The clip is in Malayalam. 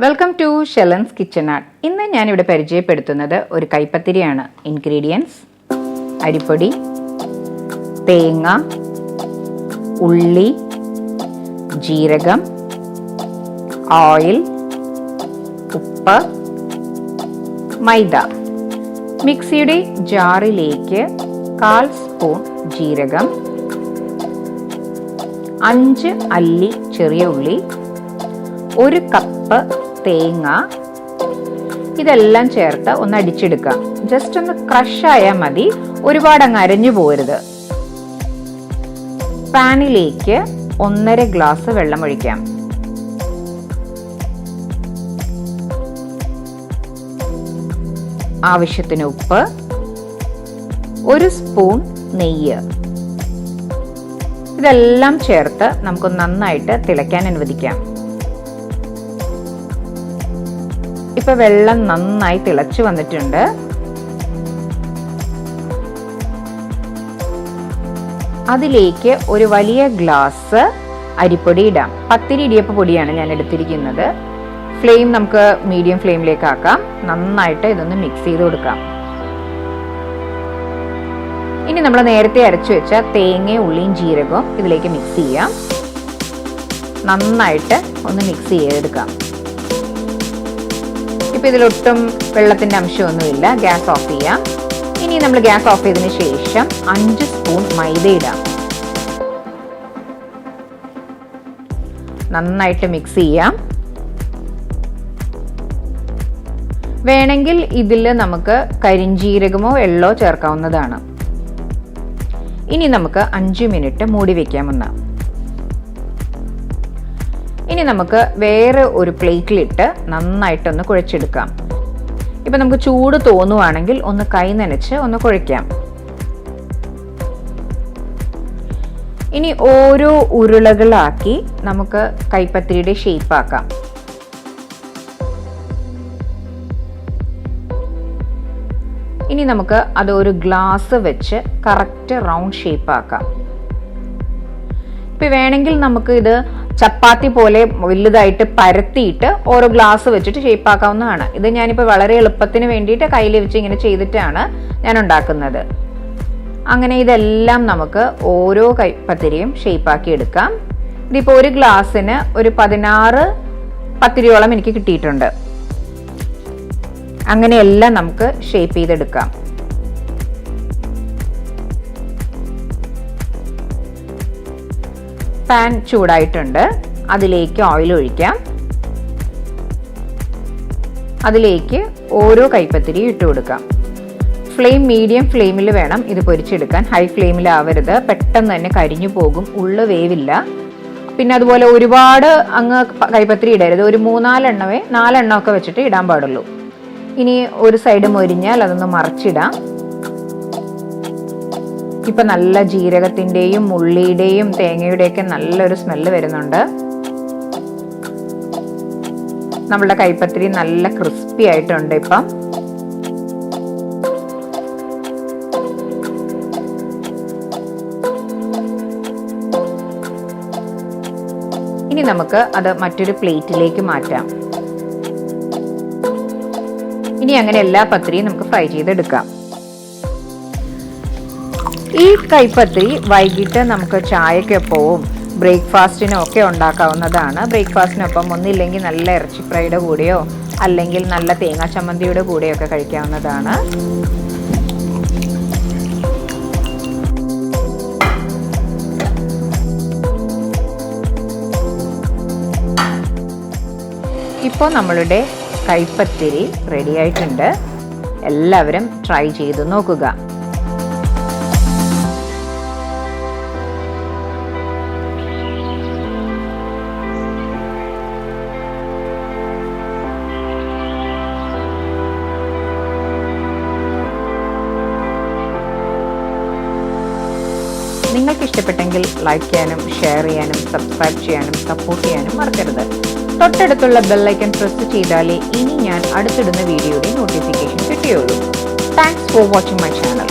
Welcome to Shelan's kitchen art. ഇന്ന് ഞാനിവിടെ പരിചയപ്പെടുത്തുന്നത് ഒരു കൈപ്പത്തിരിയാണ്. ഇൻഗ്രീഡിയൻസ്: അരിപ്പൊടി, തേങ്ങ, ഉള്ളി, ജീരകം, ഓയിൽ, ഉപ്പ്, മൈദ. മിക്സിയുടെ ജാറിലേക്ക് 1/4 സ്പൂൺ ജീരകം, 5 അല്ലി ചെറിയ ഉള്ളി, 1 കപ്പ് തേങ്ങ, ഇതെല്ലാം ചേർത്ത് ഒന്ന് അടിച്ചെടുക്കാം. ജസ്റ്റ് ഒന്ന് ക്രഷ് ആയാൽ മതി, ഒരുപാട് അങ്ങ് അരഞ്ഞു പോരുത്. പാനിലേക്ക് 1.5 ഗ്ലാസ് വെള്ളം ഒഴിക്കാം. ആവശ്യത്തിന് ഉപ്പ്, 1 സ്പൂൺ നെയ്യ്, ഇതെല്ലാം ചേർത്ത് നമുക്ക് നന്നായിട്ട് തിളയ്ക്കാൻ അനുവദിക്കാം. ഇപ്പൊ വെള്ളം നന്നായി തിളച്ചു വന്നിട്ടുണ്ട്. അതിലേക്ക് ഒരു വലിയ ഗ്ലാസ് അരിപ്പൊടി ഇടാം. പത്തിരി ഇടിയപ്പ പൊടിയാണ് ഞാൻ എടുത്തിരിക്കുന്നത്. ഫ്ലെയിം നമുക്ക് മീഡിയം ഫ്ലെയിമിലേക്ക് ആക്കാം. നന്നായിട്ട് ഇതൊന്ന് മിക്സ് ചെയ്ത് കൊടുക്കാം. ഇനി നമ്മൾ നേരത്തെ അരച്ചു വെച്ച തേങ്ങയും ഉള്ളിയും ജീരകവും ഇതിലേക്ക് മിക്സ് ചെയ്യാം. നന്നായിട്ട് ഒന്ന് മിക്സ് ചെയ്തെടുക്കാം. ഇപ്പൊ ഇതിലൊട്ടും വെള്ളത്തിന്റെ അംശമൊന്നുമില്ല. ഗ്യാസ് ഓഫ് ചെയ്യാം. ഇനി നമ്മൾ ഗ്യാസ് ഓഫ് ചെയ്തതിന് ശേഷം 5 സ്പൂൺ മൈദ ഇടാം. നന്നായിട്ട് മിക്സ് ചെയ്യാം. വേണമെങ്കിൽ ഇതിൽ നമുക്ക് കരിഞ്ജീരകമോ എള്ളോ ചേർക്കാവുന്നതാണ്. ഇനി നമുക്ക് 5 മിനിറ്റ് മൂടി വെക്കാമെന്ന്. ഇനി നമുക്ക് വേറെ ഒരു പ്ലേറ്റിലിട്ട് നന്നായിട്ടൊന്ന് കുഴച്ചെടുക്കാം. ഇപ്പം നമുക്ക് ചൂട് തോന്നുവാണെങ്കിൽ ഒന്ന് കൈ നനച്ച് ഒന്ന് കുഴയ്ക്കാം. ഇനി ഓരോ ഉരുളകളാക്കി നമുക്ക് കൈപ്പത്തിരിയുടെ ഷേപ്പ് ആക്കാം. ഇനി നമുക്ക് അത് ഒരു ഗ്ലാസ് വെച്ച് കറക്റ്റ് റൗണ്ട് ഷേപ്പ് ആക്കാം. ഇപ്പം വേണമെങ്കിൽ നമുക്ക് ഇത് ചപ്പാത്തി പോലെ വലുതായിട്ട് പരത്തിയിട്ട് ഓരോ ഗ്ലാസ് വെച്ചിട്ട് ഷേപ്പ് ആക്കാവുന്നതാണ്. ഇത് ഞാനിപ്പോൾ വളരെ എളുപ്പത്തിന് വേണ്ടിയിട്ട് കയ്യിൽ വെച്ച് ഇങ്ങനെ ചെയ്തിട്ടാണ് ഞാൻ ഉണ്ടാക്കുന്നത്. അങ്ങനെ ഇതെല്ലാം നമുക്ക് ഓരോ കൈപ്പത്തിരിയും ഷേപ്പ് ആക്കി എടുക്കാം. ഇതിപ്പോൾ ഒരു ഗ്ലാസ്സിന് ഒരു 16 പത്തിരിയോളം എനിക്ക് കിട്ടിയിട്ടുണ്ട്. അങ്ങനെയെല്ലാം നമുക്ക് ഷേപ്പ് ചെയ്തെടുക്കാം. പാൻ ചൂടായിട്ടുണ്ട്. അതിലേക്ക് ഓയിൽ ഒഴിക്കാം. അതിലേക്ക് ഓരോ കൈപ്പത്തിരി ഇട്ട് കൊടുക്കാം. ഫ്ലെയിം മീഡിയം ഫ്ലെയിമിൽ വേണം ഇത് പൊരിച്ചെടുക്കാൻ. ഹൈ ഫ്ലെയിമിലാവരുത്, പെട്ടെന്ന് തന്നെ കരിഞ്ഞു പോകും, ഉള്ളു വേവില്ല. പിന്നെ അതുപോലെ ഒരുപാട് അങ്ങ് കൈപ്പത്തിരി ഇടരുത്. ഒരു 4 എണ്ണമൊക്കെ വെച്ചിട്ട് ഇടാൻ പാടുള്ളൂ. ഇനി ഒരു സൈഡ് മൊരിഞ്ഞാൽ അതൊന്ന് മറിച്ചിടാം. ഇപ്പൊ നല്ല ജീരകത്തിന്റെയും ഉള്ളിയുടെയും തേങ്ങയുടെയൊക്കെ നല്ലൊരു സ്മെല്ല് വരുന്നുണ്ട്. നമ്മളുടെ കൈപ്പത്തിരി നല്ല ക്രിസ്പി ആയിട്ടുണ്ട്. ഇപ്പം ഇനി നമുക്ക് അത് മറ്റൊരു പ്ലേറ്റിലേക്ക് മാറ്റാം. ഇനി അങ്ങനെ എല്ലാ പത്തിരിയും നമുക്ക് ഫ്രൈ ചെയ്തെടുക്കാം. ഈ കൈപ്പത്തിരി വൈകിട്ട് നമുക്ക് ചായക്കൊപ്പവും ബ്രേക്ക്ഫാസ്റ്റിനും ഒക്കെ ഉണ്ടാക്കാവുന്നതാണ്. ബ്രേക്ക്ഫാസ്റ്റിനൊപ്പം ഒന്നില്ലെങ്കിൽ നല്ല ഇറച്ചി ഫ്രൈയുടെ കൂടെയോ അല്ലെങ്കിൽ നല്ല തേങ്ങാ ചമ്മന്തിയുടെ കൂടെയോ ഒക്കെ കഴിക്കാവുന്നതാണ്. ഇപ്പോൾ നമ്മളുടെ കൈപ്പത്തിരി റെഡി ആയിട്ടുണ്ട്. എല്ലാവരും ട്രൈ ചെയ്ത് നോക്കുക. നിങ്ങൾക്ക് ഇഷ്ടപ്പെട്ടെങ്കിൽ ലൈക്ക് ചെയ്യാനും ഷെയർ ചെയ്യാനും സബ്സ്ക്രൈബ് ചെയ്യാനും സപ്പോർട്ട് ചെയ്യാനും മറക്കരുത്. തൊട്ടടുത്തുള്ള ബെല്ലൈക്കൺ പ്രസ് ചെയ്താലേ ഇനി ഞാൻ അടുത്തിടുന്ന വീഡിയോയുടെ നോട്ടിഫിക്കേഷൻ കിട്ടുകയുള്ളൂ. Thanks for watching my channel.